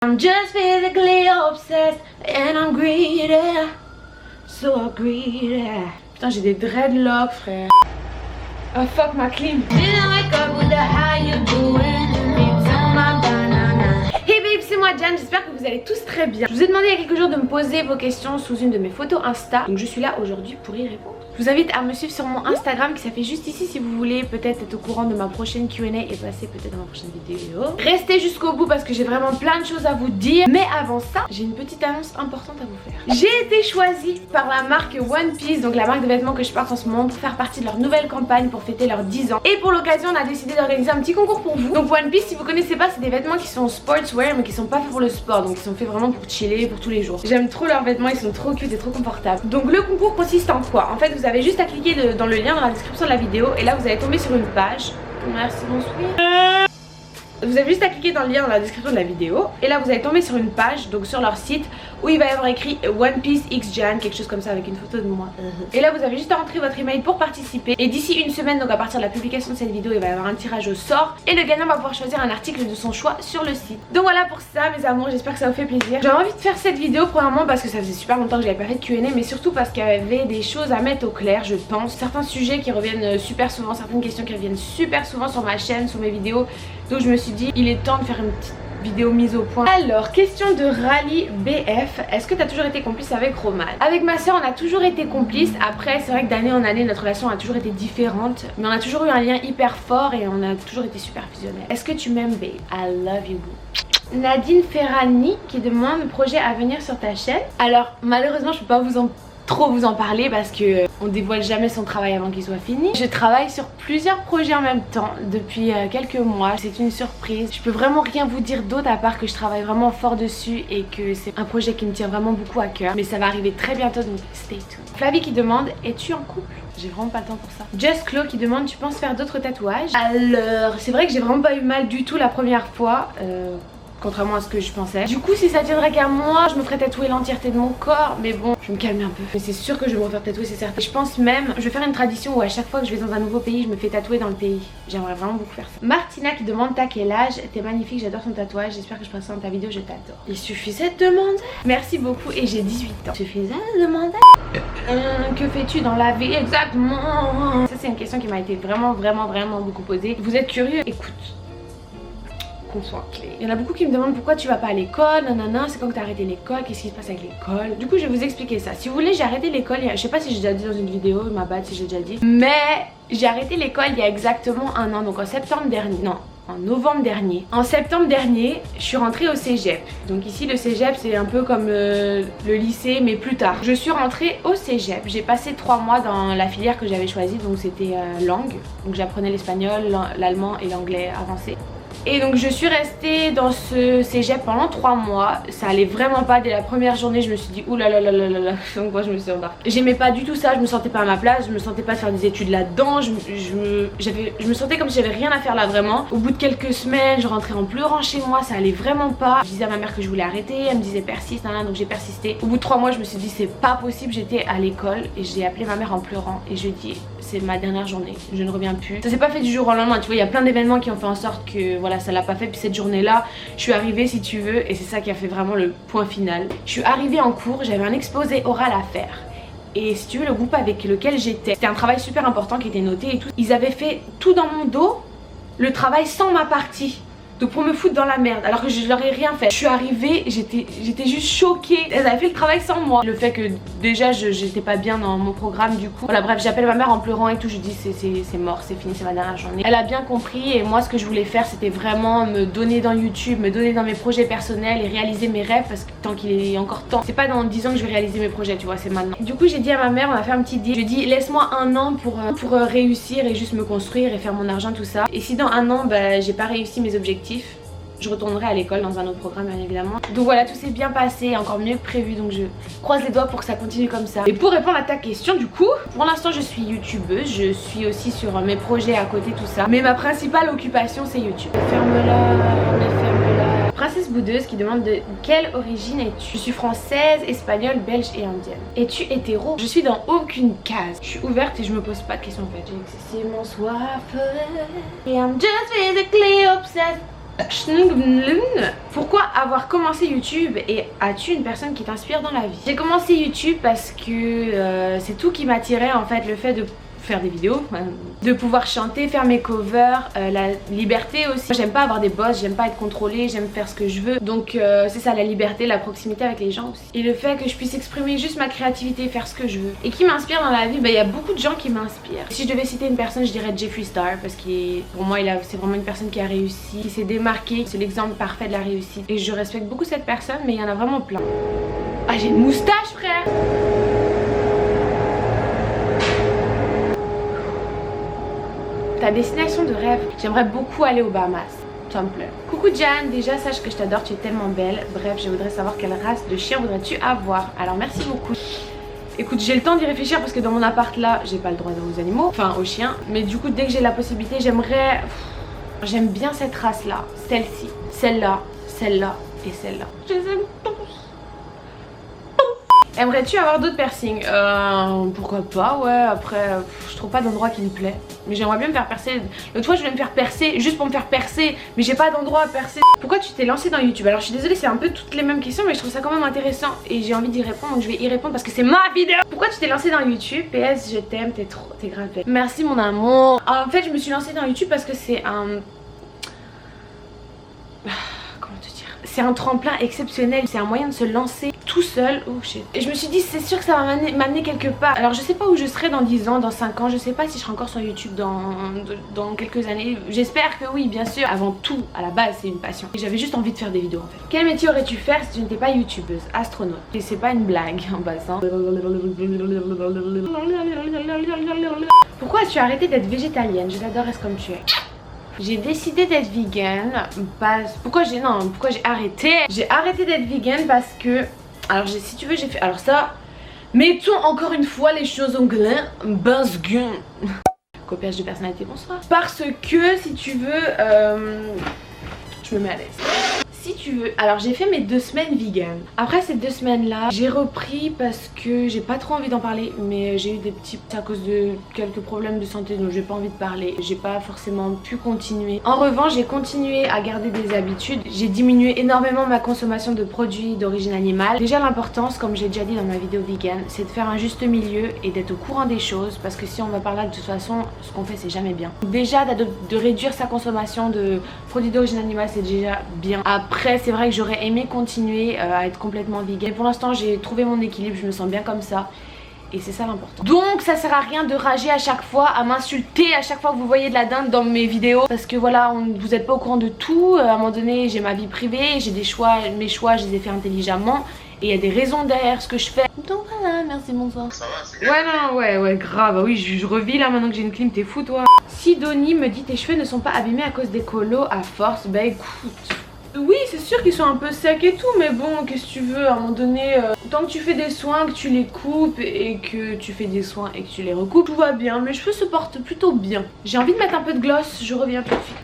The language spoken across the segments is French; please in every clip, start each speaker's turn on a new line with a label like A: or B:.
A: I'm just physically obsessed and I'm greedy, so greedy. Putain, j'ai des dreadlocks, frère. Oh fuck ma clim. Hey babes, c'est moi Jan, j'espère que vous allez tous très bien. Je vous ai demandé il y a quelques jours de me poser vos questions sous une de mes photos Insta, donc je suis là aujourd'hui pour y répondre. Je vous invite à me suivre sur mon Instagram qui s'affiche juste ici si vous voulez peut-être être au courant de ma prochaine Q&A et passer peut-être dans ma prochaine vidéo. Restez jusqu'au bout parce que j'ai vraiment plein de choses à vous dire. Mais avant ça, j'ai une petite annonce importante à vous faire. J'ai été choisie par la marque One Piece, donc la marque de vêtements que je porte en ce moment, pour faire partie de leur nouvelle campagne pour fêter leurs 10 ans. Et pour l'occasion, on a décidé d'organiser un petit concours pour vous. Donc One Piece, si vous connaissez pas, c'est des vêtements qui sont sportswear mais qui sont pas faits pour le sport, donc ils sont faits vraiment pour chiller, pour tous les jours. J'aime trop leurs vêtements, ils sont trop cute et trop confortables. Donc le concours consiste en quoi? En fait, vous avez juste à cliquer dans le lien dans la description de la vidéo et là vous allez tomber sur une page. Merci bonsoir. Vous avez juste à cliquer dans le lien dans la description de la vidéo et là vous allez tomber sur une page, donc sur leur site, où il va y avoir écrit One Piece X Jan, quelque chose comme ça avec une photo de moi. Et là vous avez juste à rentrer votre email pour participer. Et d'ici une semaine, donc à partir de la publication de cette vidéo, il va y avoir un tirage au sort et le gagnant va pouvoir choisir un article de son choix sur le site. Donc voilà pour ça mes amours, j'espère que ça vous fait plaisir. J'avais envie de faire cette vidéo premièrement parce que ça faisait super longtemps que j'avais pas fait de Q&A, mais surtout parce qu'il y avait des choses à mettre au clair, je pense. Certains sujets qui reviennent super souvent, certaines questions qui reviennent super souvent sur ma chaîne, sur mes vidéos. Donc je me suis dit il est temps de faire une petite vidéo mise au point. Alors, question de Rally BF, est-ce que tu as toujours été complice avec Roman? Avec ma soeur on a toujours été complice. Après c'est vrai que d'année en année notre relation a toujours été différente, mais on a toujours eu un lien hyper fort et on a toujours été super fusionnels. Est-ce que tu m'aimes babe? I love you boo. Nadine Ferrani qui demande projet à venir sur ta chaîne. Alors malheureusement je peux pas trop vous en parler parce que on dévoile jamais son travail avant qu'il soit fini. Je travaille sur plusieurs projets en même temps depuis quelques mois. C'est une surprise. Je peux vraiment rien vous dire d'autre à part que je travaille vraiment fort dessus et que c'est un projet qui me tient vraiment beaucoup à cœur. Mais ça va arriver très bientôt, donc stay tuned. Flavie qui demande, es-tu en couple? J'ai vraiment pas le temps pour ça. Just Chloe qui demande, tu penses faire d'autres tatouages? Alors c'est vrai que j'ai vraiment pas eu mal du tout la première fois. Contrairement à ce que je pensais. Du coup si ça tiendrait qu'à moi, je me ferais tatouer l'entièreté de mon corps. Mais bon, je vais me calmer un peu. Mais c'est sûr que je vais me refaire tatouer, c'est certain. Je pense même, je vais faire une tradition où à chaque fois que je vais dans un nouveau pays, je me fais tatouer dans le pays. J'aimerais vraiment beaucoup faire ça. Martina qui demande, t'as quel âge? T'es magnifique, j'adore ton tatouage. J'espère que je passerai dans ta vidéo, je t'adore. Il suffisait de demander. Merci beaucoup et j'ai 18 ans. Il suffisait de demander. Que fais-tu dans la vie exactement? Ça c'est une question qui m'a été vraiment beaucoup posée. Vous êtes curieux? Écoute. Qu'on soit clé. Il y en a beaucoup qui me demandent pourquoi tu vas pas à l'école, nanana, c'est quand que t'as arrêté l'école, qu'est-ce qui se passe avec l'école. Du coup je vais vous expliquer ça. Si vous voulez, j'ai arrêté l'école, je sais pas si j'ai déjà dit dans une vidéo, ma bad si j'ai déjà dit, mais j'ai arrêté l'école il y a exactement un an, donc en septembre dernier, non, en novembre dernier. En septembre dernier, je suis rentrée au cégep. Donc ici le cégep c'est un peu comme le lycée mais plus tard. Je suis rentrée au cégep, j'ai passé 3 mois dans la filière que j'avais choisie, donc c'était langue. Donc j'apprenais l'espagnol, l'allemand et l'anglais avancé. Et donc je suis restée dans ce cégep pendant 3 mois. Ça allait vraiment pas. Dès la première journée je me suis dit oulala. Donc moi je me suis embarquée. J'aimais pas du tout ça, je me sentais pas à ma place. Je me sentais pas faire des études là-dedans. Je me sentais comme si j'avais rien à faire là vraiment. Au bout de quelques semaines je rentrais en pleurant chez moi. Ça allait vraiment pas. Je disais à ma mère que je voulais arrêter. Elle me disait persiste, donc j'ai persisté. Au bout de 3 mois je me suis dit c'est pas possible. J'étais à l'école et j'ai appelé ma mère en pleurant. Et je lui ai dit c'est ma dernière journée, je ne reviens plus. Ça s'est pas fait du jour au lendemain. Tu vois il y a plein d'événements qui ont fait en sorte que voilà ça l'a pas fait. Puis cette journée là je suis arrivée si tu veux et c'est ça qui a fait vraiment le point final. Je suis arrivée en cours, j'avais un exposé oral à faire. Et si tu veux le groupe avec lequel j'étais, c'était un travail super important qui était noté et tout. Ils avaient fait tout dans mon dos, le travail sans ma partie. Donc pour me foutre dans la merde alors que je leur ai rien fait. Je suis arrivée, j'étais juste choquée. Elles avaient fait le travail sans moi. Le fait que déjà j'étais pas bien dans mon programme du coup. Voilà bref, j'appelle ma mère en pleurant et tout. Je dis c'est mort, c'est fini, c'est ma dernière journée. Elle a bien compris et moi ce que je voulais faire c'était vraiment me donner dans YouTube, me donner dans mes projets personnels et réaliser mes rêves parce que tant qu'il est encore temps. C'est pas dans 10 ans que je vais réaliser mes projets, tu vois, c'est maintenant. Du coup j'ai dit à ma mère, on a fait un petit deal. Je lui ai dit laisse-moi 1 an pour réussir et juste me construire et faire mon argent tout ça. Et si dans 1 an bah, j'ai pas réussi mes objectifs, je retournerai à l'école dans un autre programme bien évidemment. Donc voilà, tout s'est bien passé, encore mieux que prévu, donc je croise les doigts pour que ça continue comme ça. Et pour répondre à ta question du coup, pour l'instant je suis youtubeuse, je suis aussi sur mes projets à côté tout ça, mais ma principale occupation c'est YouTube. Ferme-la. Princesse Boudeuse qui demande de quelle origine es-tu? Je suis française, espagnole, belge et indienne. Es-tu hétéro? Je suis dans aucune case. Je suis ouverte et je me pose pas de questions en fait. J'ai excessivement soif. Et I'm just physically obsessed Pourquoi avoir commencé YouTube et as-tu une personne qui t'inspire dans la vie? J'ai commencé YouTube parce que c'est tout qui m'attirait en fait, le fait de faire des vidéos, de pouvoir chanter, faire mes covers, la liberté aussi. J'aime pas avoir des boss, j'aime pas être contrôlée, j'aime faire ce que je veux. Donc c'est ça, la liberté, la proximité avec les gens aussi. Et le fait que je puisse exprimer juste ma créativité, faire ce que je veux. Et qui m'inspire dans la vie, il y a beaucoup de gens qui m'inspirent. Si je devais citer une personne, je dirais Jeffree Star, parce que pour moi c'est vraiment une personne qui a réussi, qui s'est démarquée, c'est l'exemple parfait de la réussite. Et je respecte beaucoup cette personne, mais il y en a vraiment plein. Ah, j'ai une moustache, frère! Ta destination de rêve? J'aimerais beaucoup aller aux Bahamas. Ça me plaît. Coucou Jan, déjà sache que je t'adore, tu es tellement belle. Bref, je voudrais savoir quelle race de chien voudrais-tu avoir. Alors merci beaucoup. Écoute, j'ai le temps d'y réfléchir parce que dans mon appart là, j'ai pas le droit aux animaux, enfin aux chiens. Mais du coup, dès que j'ai la possibilité, j'aimerais... J'aime bien cette race là, celle-ci, celle-là, celle-là et celle-là. Je les aime tous. Aimerais-tu avoir d'autres piercings? Pourquoi pas, ouais. Après, je trouve pas d'endroit qui me plaît. Mais j'aimerais bien me faire percer. L'autre fois, je voulais me faire percer juste pour me faire percer. Mais j'ai pas d'endroit à percer. Pourquoi tu t'es lancé dans YouTube? Alors, je suis désolée, c'est un peu toutes les mêmes questions. Mais je trouve ça quand même intéressant. Et j'ai envie d'y répondre. Donc, je vais y répondre parce que c'est ma vidéo. Pourquoi tu t'es lancé dans YouTube? PS, je t'aime, t'es grave belle. Merci, mon amour. En fait, je me suis lancée dans YouTube parce que c'est un... C'est un tremplin exceptionnel, c'est un moyen de se lancer tout seul. Oh shit. Et je me suis dit c'est sûr que ça va m'amener quelque part. Alors je sais pas où je serai dans 10 ans, dans 5 ans, je sais pas si je serai encore sur YouTube dans quelques années. J'espère que oui, bien sûr. Avant tout, à la base c'est une passion. Et j'avais juste envie de faire des vidéos en fait. Quel métier aurais-tu faire si tu n'étais pas youtubeuse? Astronaute. Et c'est pas une blague en passant. Pourquoi as-tu arrêté d'être végétalienne? Je l'adore, reste comme tu es. J'ai décidé d'être vegan parce... Pourquoi j'ai arrêté? J'ai arrêté d'être vegan parce que... Alors si tu veux j'ai fait... Alors ça... Mettons encore une fois les choses en glain. Copiage de personnalité, bonsoir. Parce que si tu veux... Je me mets à l'aise. Si tu veux, alors j'ai fait mes 2 semaines vegan. Après ces 2 semaines là, j'ai repris parce que j'ai pas trop envie d'en parler. Mais j'ai eu des petits, à cause de quelques problèmes de santé, donc j'ai pas envie de parler. J'ai pas forcément pu continuer. En revanche, j'ai continué à garder des habitudes. J'ai diminué énormément ma consommation de produits d'origine animale. Déjà l'importance, comme j'ai déjà dit dans ma vidéo vegan, c'est de faire un juste milieu et d'être au courant des choses. Parce que si on va par là, de toute façon, ce qu'on fait c'est jamais bien. Déjà de réduire sa consommation de produits d'origine animale, c'est déjà bien. Après c'est vrai que j'aurais aimé continuer à être complètement vegan. Pour l'instant j'ai trouvé mon équilibre, je me sens bien comme ça. Et c'est ça l'important. Donc ça sert à rien de rager à chaque fois, à m'insulter à chaque fois que vous voyez de la dinde dans mes vidéos. Parce que voilà, vous n'êtes pas au courant de tout. À un moment donné j'ai ma vie privée, j'ai des choix, mes choix je les ai fait intelligemment. Et il y a des raisons derrière ce que je fais. Donc voilà, merci, bonsoir. Ça va, c'est ouais, non, ouais, grave. Oui, je revis là maintenant que j'ai une clim, t'es fou toi. Sidonie me dit tes cheveux ne sont pas abîmés à cause des colos à force. Bah écoute... Oui, c'est sûr qu'ils sont un peu secs et tout, mais bon, qu'est-ce que tu veux, à un moment donné, tant que tu fais des soins, que tu les coupes et que tu fais des soins et que tu les recoupes, tout va bien. Mes cheveux se portent plutôt bien. J'ai envie de mettre un peu de gloss, je reviens tout de suite.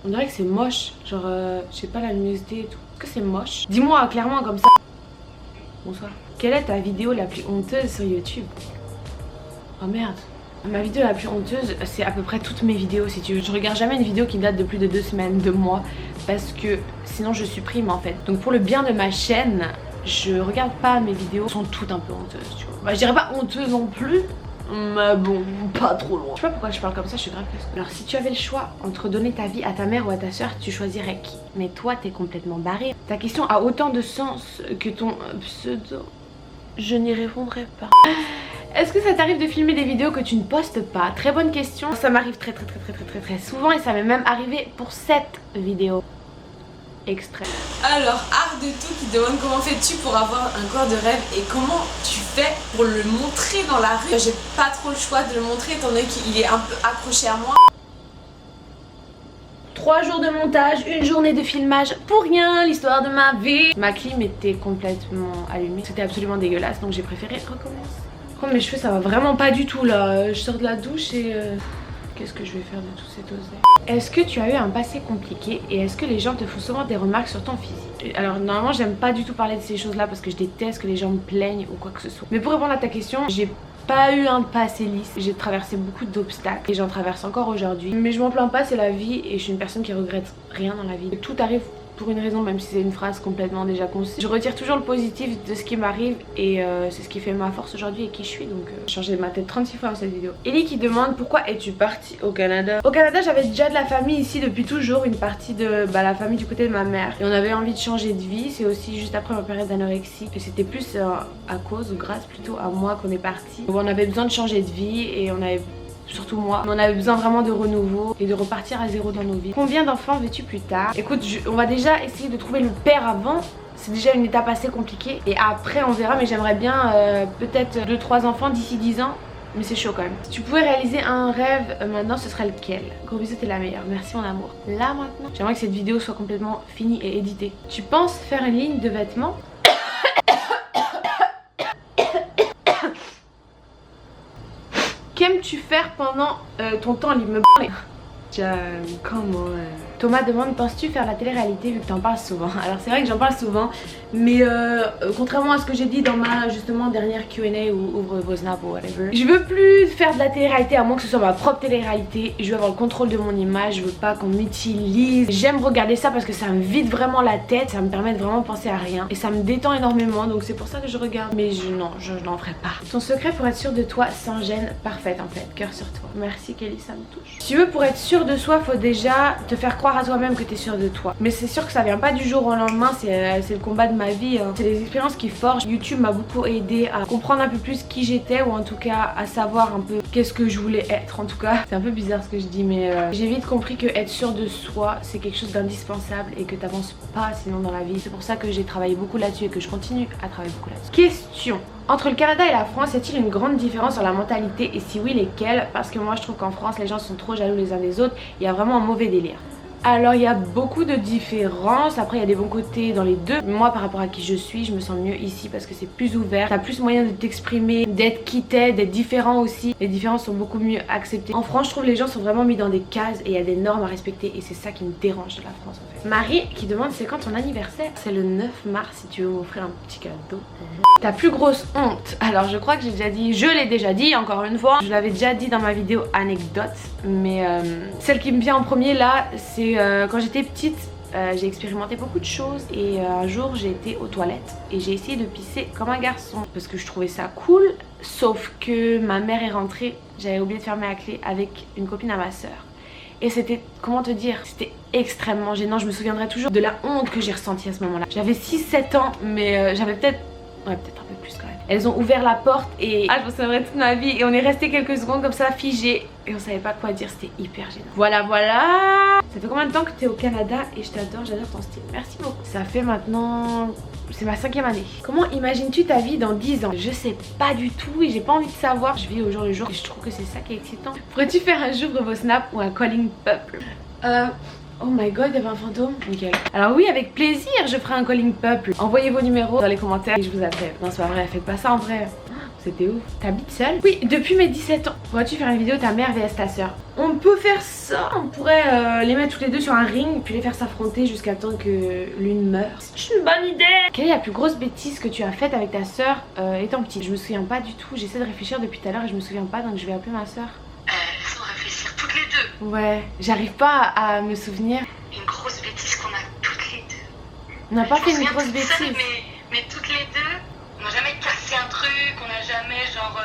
A: On dirait que c'est moche, genre, je sais pas, la luminosité et tout. Est-ce que c'est moche? Dis-moi clairement comme ça. Bonsoir. Quelle est ta vidéo la plus honteuse sur YouTube? Oh merde. Ma vidéo la plus honteuse, c'est à peu près toutes mes vidéos si tu veux. Je regarde jamais une vidéo qui date de plus de 2 semaines, 2 mois, parce que sinon je supprime en fait. Donc pour le bien de ma chaîne, je regarde pas mes vidéos, elles sont toutes un peu honteuses, tu vois. Bah, je dirais pas honteuses non plus, mais bon, pas trop loin. Je sais pas pourquoi je parle comme ça, je suis grave peste. Alors si tu avais le choix entre donner ta vie à ta mère ou à ta soeur, tu choisirais qui? Mais toi t'es complètement barré. Ta question a autant de sens que ton pseudo. Je n'y répondrai pas. Est-ce que ça t'arrive de filmer des vidéos que tu ne postes pas? Très bonne question. Ça m'arrive très souvent et ça m'est même arrivé pour cette vidéo. Extrait. Alors, Art de tout qui demande comment fais-tu pour avoir un corps de rêve et comment tu fais pour le montrer dans la rue? J'ai pas trop le choix de le montrer étant donné qu'il est un peu accroché à moi. 3 jours de montage, 1 journée de filmage pour rien, l'histoire de ma vie. Ma clim était complètement allumée, c'était absolument dégueulasse donc j'ai préféré recommencer. Oh mes cheveux ça va vraiment pas du tout là, je sors de la douche et qu'est-ce que je vais faire de tout cet oseille? Est-ce que tu as eu un passé compliqué et est-ce que les gens te font souvent des remarques sur ton physique? Alors normalement j'aime pas du tout parler de ces choses là parce que je déteste que les gens me plaignent ou quoi que ce soit. Mais pour répondre à ta question, j'ai pas eu un passé lisse. J'ai traversé beaucoup d'obstacles et j'en traverse encore aujourd'hui. Mais je m'en plains pas, c'est la vie et je suis une personne qui regrette rien dans la vie. Tout arrive pour une raison, même si c'est une phrase complètement déjà conçue. Je retire toujours le positif de ce qui m'arrive et c'est ce qui fait ma force aujourd'hui et qui je suis. Donc j'ai changé ma tête 36 fois dans cette vidéo. Ellie qui demande pourquoi es-tu partie au Canada. Au Canada j'avais déjà de la famille ici depuis toujours, une partie de la famille du côté de ma mère. Et on avait envie de changer de vie, c'est aussi juste après ma période d'anorexie. Et c'était plus à cause ou grâce plutôt à moi qu'on est parti. On avait besoin de changer de vie et on avait... Surtout moi, on avait besoin vraiment de renouveau et de repartir à zéro dans nos vies. Combien d'enfants veux-tu plus tard? Écoute, on va déjà essayer de trouver le père avant. C'est déjà une étape assez compliquée. Et après on verra, mais j'aimerais bien peut-être 2-3 enfants d'ici 10 ans. Mais c'est chaud quand même. Si tu pouvais réaliser un rêve maintenant, ce serait lequel? Gros bisous, t'es la meilleure. Merci mon amour. Là maintenant, j'aimerais que cette vidéo soit complètement finie et éditée. Tu penses faire une ligne de vêtements? Qu'aimes-tu faire pendant ton temps libre? Comment Thomas demande, penses-tu faire la télé-réalité vu que t'en parles souvent? Alors c'est vrai que j'en parle souvent, mais contrairement à ce que j'ai dit dans ma justement dernière Q&A ou ouvre vos snaps ou whatever, je veux plus faire de la télé-réalité à moins que ce soit ma propre télé-réalité. Je veux avoir le contrôle de mon image, je veux pas qu'on m'utilise. J'aime regarder ça parce que ça me vide vraiment la tête, ça me permet de vraiment penser à rien et ça me détend énormément, donc c'est pour ça que je regarde. Mais non, je n'en ferai pas. Ton secret pour être sûr de toi sans gêne? Parfaite en fait, cœur sur toi. Merci Kelly, ça me touche. Si tu veux, pour être sûr de soi, faut déjà te faire croire à toi-même que tu es sûr de toi. Mais c'est sûr que ça vient pas du jour au lendemain, c'est le combat de ma vie. C'est les expériences qui forgent. YouTube m'a beaucoup aidé à comprendre un peu plus qui j'étais, ou en tout cas à savoir un peu qu'est-ce que je voulais être. En tout cas, c'est un peu bizarre ce que je dis, mais j'ai vite compris que être sûr de soi, c'est quelque chose d'indispensable et que t'avances pas sinon dans la vie. C'est pour ça que j'ai travaillé beaucoup là-dessus et que je continue à travailler beaucoup là-dessus. Question: entre le Canada et la France, y a-t-il une grande différence sur la mentalité et si oui, lesquelles? Parce que moi je trouve qu'en France les gens sont trop jaloux les uns des autres, il y a vraiment un mauvais délire. Alors il y a beaucoup de différences, après il y a des bons côtés dans les deux. Moi par rapport à qui je suis, je me sens mieux ici parce que c'est plus ouvert, t'as plus moyen de t'exprimer, d'être qui t'es, d'être différent aussi. Les différences sont beaucoup mieux acceptées. En France je trouve les gens sont vraiment mis dans des cases et il y a des normes à respecter et c'est ça qui me dérange de la France en fait. Marie qui demande c'est quand ton anniversaire? C'est le 9 mars si tu veux m'offrir un petit cadeau. Ta plus grosse honte? Alors je crois que j'ai déjà dit, je l'ai déjà dit encore une fois, je l'avais déjà dit dans ma vidéo anecdote, mais celle qui me vient en premier là c'est quand j'étais petite. J'ai expérimenté beaucoup de choses et un jour j'ai été aux toilettes et j'ai essayé de pisser comme un garçon parce que je trouvais ça cool, sauf que ma mère est rentrée, j'avais oublié de fermer la clé avec une copine à ma soeur. Et c'était, comment te dire, c'était extrêmement gênant. Je me souviendrai toujours de la honte que j'ai ressentie à ce moment là. J'avais 6-7 ans mais j'avais peut-être un peu plus quand même. Elles ont ouvert la porte et je me souviendrai toute ma vie et on est resté quelques secondes comme ça figés et on savait pas quoi dire, c'était hyper gênant. Voilà. Ça fait combien de temps que tu es au Canada? Et je t'adore, j'adore ton style. Merci beaucoup. Ça fait maintenant... c'est ma 5e année. Comment imagines-tu ta vie dans 10 ans? Je sais pas du tout et j'ai pas envie de savoir. Je vis au jour le jour et je trouve que c'est ça qui est excitant. Pourrais-tu faire un jour vos snaps ou un calling peuple? Oh my god, il y avait un fantôme. Nickel. Alors oui, avec plaisir, je ferai un calling peuple. Envoyez vos numéros dans les commentaires et je vous appelle. Non, c'est pas vrai, faites pas ça en vrai. C'était ouf. T'habites seule? Oui, depuis mes 17 ans. Pourrais-tu faire une vidéo ta mère vs ta soeur? On peut faire ça. On pourrait les mettre toutes les deux sur un ring puis les faire s'affronter jusqu'à temps que l'une meure. C'est une bonne idée. Quelle est la plus grosse bêtise que tu as faite avec ta soeur étant petite? Je me souviens pas du tout. J'essaie de réfléchir depuis tout à l'heure et je me souviens pas, donc je vais appeler ma soeur.
B: Faut réfléchir toutes les deux.
A: Ouais, j'arrive pas à me souvenir.
B: Une grosse bêtise qu'on a toutes les deux.
A: On n'a pas fait une
B: Je me
A: grosse
B: souviens toute seule,
A: bêtise.
B: mais toutes les deux, on n'a jamais cassé un truc, on n'a jamais genre...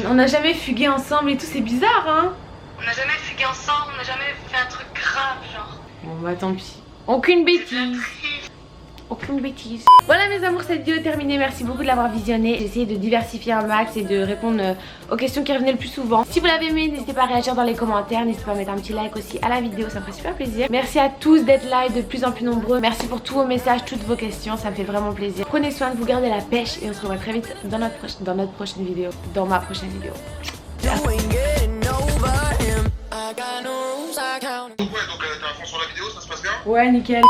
A: On n'a jamais fugué ensemble et tout, c'est bizarre hein.
B: On n'a jamais fugué ensemble, on n'a jamais fait un truc grave genre.
A: Bon bah tant pis. Aucune
B: C'est bien
A: bêtise.
B: triste.
A: Aucune bêtise. Voilà mes amours, cette vidéo est terminée. Merci beaucoup de l'avoir visionnée. J'ai essayé de diversifier un max et de répondre aux questions qui revenaient le plus souvent. Si vous l'avez aimé, n'hésitez pas à réagir dans les commentaires. N'hésitez pas à mettre un petit like aussi à la vidéo, ça me ferait super plaisir. Merci à tous d'être là et de plus en plus nombreux. Merci pour tous vos messages, toutes vos questions, ça me fait vraiment plaisir. Prenez soin de vous, gardez la pêche et on se revoit très vite dans ma prochaine vidéo.
C: Ouais, donc t'es à fond sur la vidéo, ça se passe bien?
A: Ouais, nickel.